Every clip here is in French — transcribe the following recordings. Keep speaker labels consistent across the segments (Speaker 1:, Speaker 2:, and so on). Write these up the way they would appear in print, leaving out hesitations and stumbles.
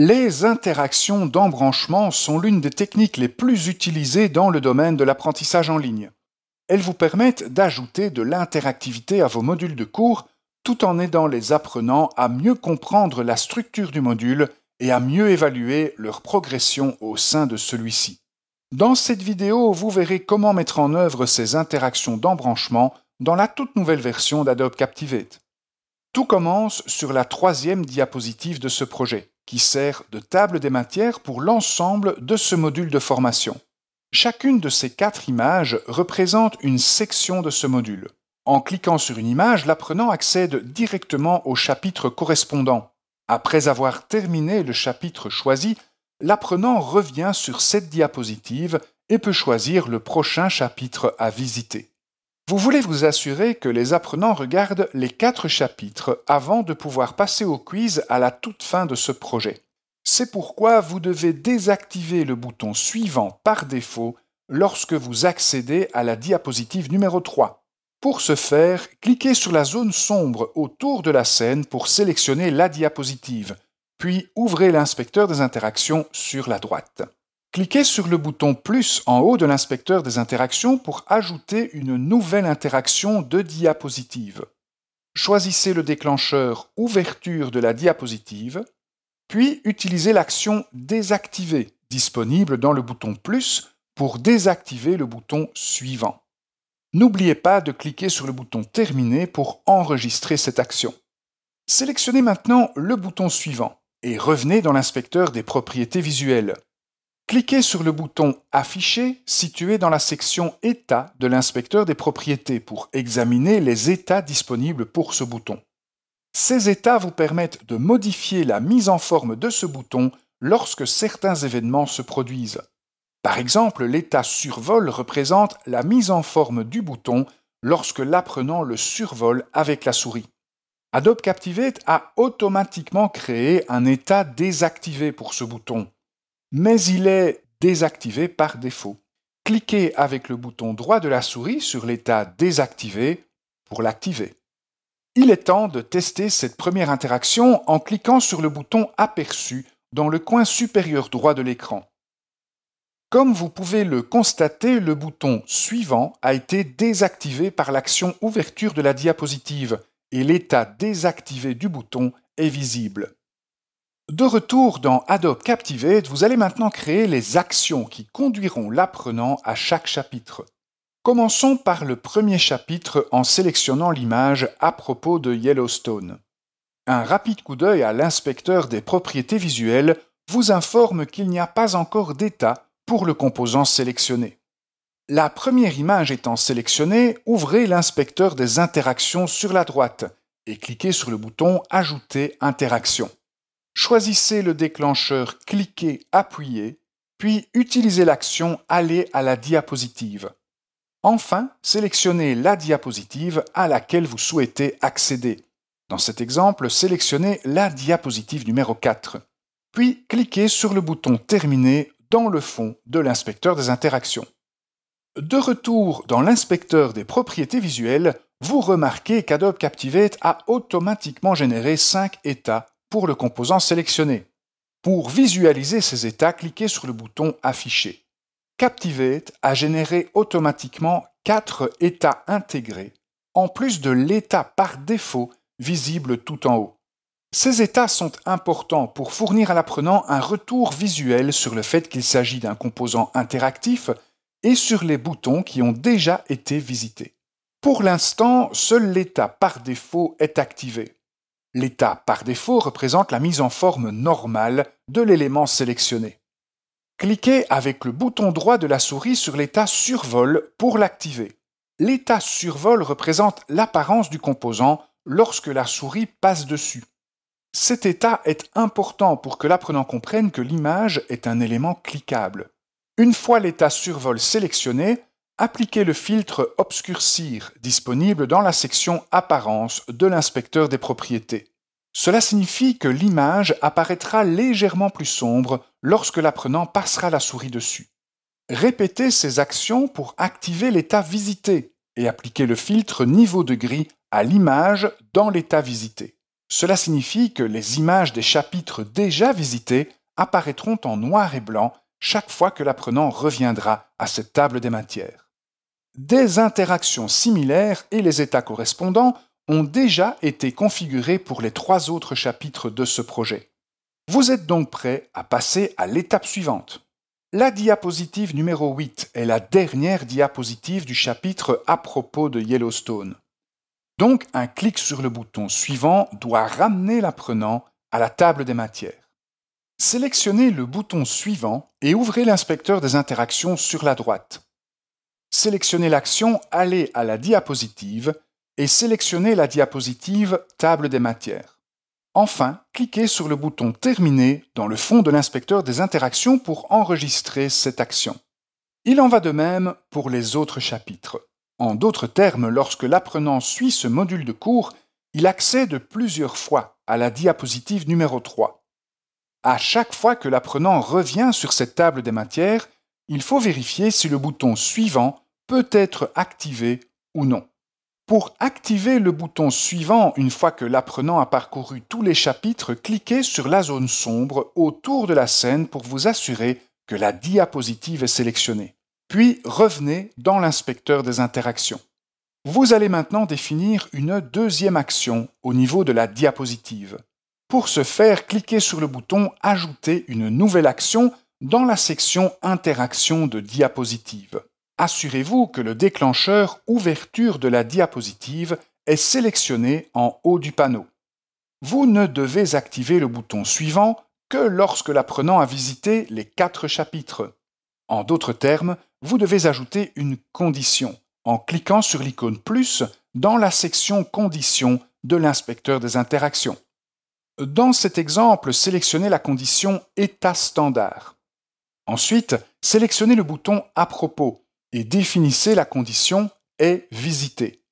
Speaker 1: Les interactions d'embranchement sont l'une des techniques les plus utilisées dans le domaine de l'apprentissage en ligne. Elles vous permettent d'ajouter de l'interactivité à vos modules de cours tout en aidant les apprenants à mieux comprendre la structure du module et à mieux évaluer leur progression au sein de celui-ci. Dans cette vidéo, vous verrez comment mettre en œuvre ces interactions d'embranchement dans la toute nouvelle version d'Adobe Captivate. Tout commence sur la 3e diapositive de ce projet, qui sert de table des matières pour l'ensemble de ce module de formation. Chacune de ces 4 images représente une section de ce module. En cliquant sur une image, l'apprenant accède directement au chapitre correspondant. Après avoir terminé le chapitre choisi, l'apprenant revient sur cette diapositive et peut choisir le prochain chapitre à visiter. Vous voulez vous assurer que les apprenants regardent les 4 chapitres avant de pouvoir passer au quiz à la toute fin de ce projet. C'est pourquoi vous devez désactiver le bouton suivant par défaut lorsque vous accédez à la diapositive numéro 3. Pour ce faire, cliquez sur la zone sombre autour de la scène pour sélectionner la diapositive, puis ouvrez l'inspecteur des interactions sur la droite. Cliquez sur le bouton plus en haut de l'inspecteur des interactions pour ajouter une nouvelle interaction de diapositive. Choisissez le déclencheur ouverture de la diapositive, puis utilisez l'action désactiver disponible dans le bouton plus pour désactiver le bouton suivant. N'oubliez pas de cliquer sur le bouton terminer pour enregistrer cette action. Sélectionnez maintenant le bouton suivant et revenez dans l'inspecteur des propriétés visuelles. Cliquez sur le bouton Afficher situé dans la section État de l'inspecteur des propriétés pour examiner les états disponibles pour ce bouton. Ces états vous permettent de modifier la mise en forme de ce bouton lorsque certains événements se produisent. Par exemple, l'état survol représente la mise en forme du bouton lorsque l'apprenant le survole avec la souris. Adobe Captivate a automatiquement créé un état désactivé pour ce bouton, mais il est désactivé par défaut. Cliquez avec le bouton droit de la souris sur l'état désactivé pour l'activer. Il est temps de tester cette première interaction en cliquant sur le bouton Aperçu dans le coin supérieur droit de l'écran. Comme vous pouvez le constater, le bouton Suivant a été désactivé par l'action ouverture de la diapositive et l'état désactivé du bouton est visible. De retour dans Adobe Captivate, vous allez maintenant créer les actions qui conduiront l'apprenant à chaque chapitre. Commençons par le premier chapitre en sélectionnant l'image à propos de Yellowstone. Un rapide coup d'œil à l'inspecteur des propriétés visuelles vous informe qu'il n'y a pas encore d'état pour le composant sélectionné. La première image étant sélectionnée, ouvrez l'inspecteur des interactions sur la droite et cliquez sur le bouton Ajouter interaction. Choisissez le déclencheur Cliquer, appuyer, puis utilisez l'action Aller à la diapositive. Enfin, sélectionnez la diapositive à laquelle vous souhaitez accéder. Dans cet exemple, sélectionnez la diapositive numéro 4. Puis cliquez sur le bouton Terminer dans le fond de l'inspecteur des interactions. De retour dans l'inspecteur des propriétés visuelles, vous remarquez qu'Adobe Captivate a automatiquement généré 5 états pour le composant sélectionné. Pour visualiser ces états, cliquez sur le bouton Afficher. Captivate a généré automatiquement 4 états intégrés, en plus de l'état par défaut visible tout en haut. Ces états sont importants pour fournir à l'apprenant un retour visuel sur le fait qu'il s'agit d'un composant interactif et sur les boutons qui ont déjà été visités. Pour l'instant, seul l'état par défaut est activé. L'état par défaut représente la mise en forme normale de l'élément sélectionné. Cliquez avec le bouton droit de la souris sur l'état survol pour l'activer. L'état survol représente l'apparence du composant lorsque la souris passe dessus. Cet état est important pour que l'apprenant comprenne que l'image est un élément cliquable. Une fois l'état survol sélectionné, appliquez le filtre Obscurcir disponible dans la section Apparence de l'inspecteur des propriétés. Cela signifie que l'image apparaîtra légèrement plus sombre lorsque l'apprenant passera la souris dessus. Répétez ces actions pour activer l'état visité et appliquez le filtre Niveau de gris à l'image dans l'état visité. Cela signifie que les images des chapitres déjà visités apparaîtront en noir et blanc chaque fois que l'apprenant reviendra à cette table des matières. Des interactions similaires et les états correspondants ont déjà été configurés pour les 3 autres chapitres de ce projet. Vous êtes donc prêt à passer à l'étape suivante. La diapositive numéro 8 est la dernière diapositive du chapitre à propos de Yellowstone. Donc, un clic sur le bouton suivant doit ramener l'apprenant à la table des matières. Sélectionnez le bouton suivant et ouvrez l'inspecteur des interactions sur la droite. Sélectionnez l'action « Aller à la diapositive » et sélectionnez la diapositive « Table des matières ». Enfin, cliquez sur le bouton « Terminer » dans le fond de l'inspecteur des interactions pour enregistrer cette action. Il en va de même pour les autres chapitres. En d'autres termes, lorsque l'apprenant suit ce module de cours, il accède plusieurs fois à la diapositive numéro 3. À chaque fois que l'apprenant revient sur cette table des matières, il faut vérifier si le bouton suivant peut être activé ou non. Pour activer le bouton suivant une fois que l'apprenant a parcouru tous les chapitres, cliquez sur la zone sombre autour de la scène pour vous assurer que la diapositive est sélectionnée. Puis revenez dans l'inspecteur des interactions. Vous allez maintenant définir une deuxième action au niveau de la diapositive. Pour ce faire, cliquez sur le bouton « Ajouter une nouvelle action » dans la section « Interaction de diapositive ». Assurez-vous que le déclencheur « Ouverture de la diapositive » est sélectionné en haut du panneau. Vous ne devez activer le bouton suivant que lorsque l'apprenant a visité les 4 chapitres. En d'autres termes, vous devez ajouter une condition en cliquant sur l'icône plus dans la section Conditions de l'inspecteur des interactions. Dans cet exemple, sélectionnez la condition État standard. Ensuite, sélectionnez le bouton À propos et définissez la condition Est visité.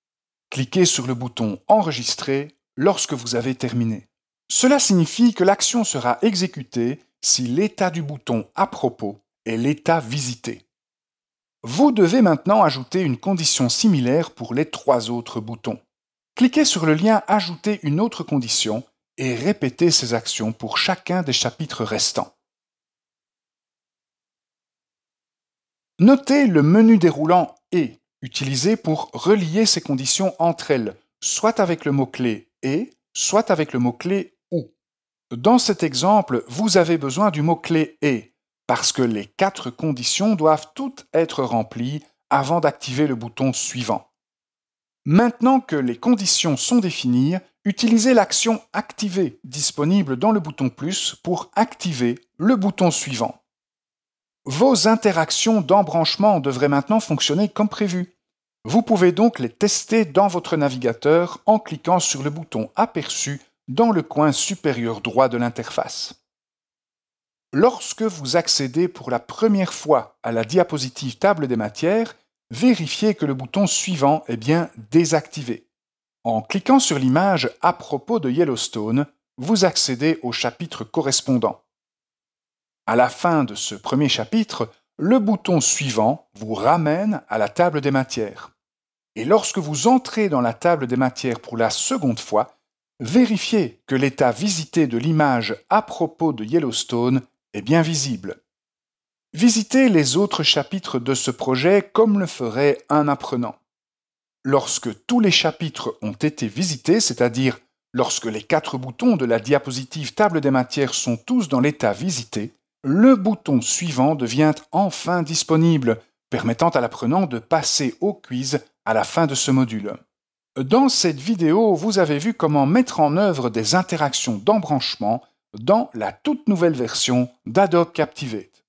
Speaker 1: Cliquez sur le bouton Enregistrer lorsque vous avez terminé. Cela signifie que l'action sera exécutée si l'état du bouton À propos est l'état visité. Vous devez maintenant ajouter une condition similaire pour les 3 autres boutons. Cliquez sur le lien « Ajouter une autre condition » et répétez ces actions pour chacun des chapitres restants. Notez le menu déroulant « Et » utilisé pour relier ces conditions entre elles, soit avec le mot-clé « Et », soit avec le mot-clé « Ou ». Dans cet exemple, vous avez besoin du mot-clé « Et » parce que les 4 conditions doivent toutes être remplies avant d'activer le bouton suivant. Maintenant que les conditions sont définies, utilisez l'action « Activer » disponible dans le bouton plus pour activer le bouton suivant. Vos interactions d'embranchement devraient maintenant fonctionner comme prévu. Vous pouvez donc les tester dans votre navigateur en cliquant sur le bouton aperçu dans le coin supérieur droit de l'interface. Lorsque vous accédez pour la première fois à la diapositive table des matières, vérifiez que le bouton suivant est bien désactivé. En cliquant sur l'image à propos de Yellowstone, vous accédez au chapitre correspondant. À la fin de ce premier chapitre, le bouton suivant vous ramène à la table des matières. Et lorsque vous entrez dans la table des matières pour la seconde fois, vérifiez que l'état visité de l'image à propos de Yellowstone est bien visible. Visitez les autres chapitres de ce projet comme le ferait un apprenant. Lorsque tous les chapitres ont été visités, c'est-à-dire lorsque les 4 boutons de la diapositive table des matières sont tous dans l'état visité, le bouton suivant devient enfin disponible, permettant à l'apprenant de passer au quiz à la fin de ce module. Dans cette vidéo, vous avez vu comment mettre en œuvre des interactions d'embranchement dans la toute nouvelle version d'Adobe Captivate.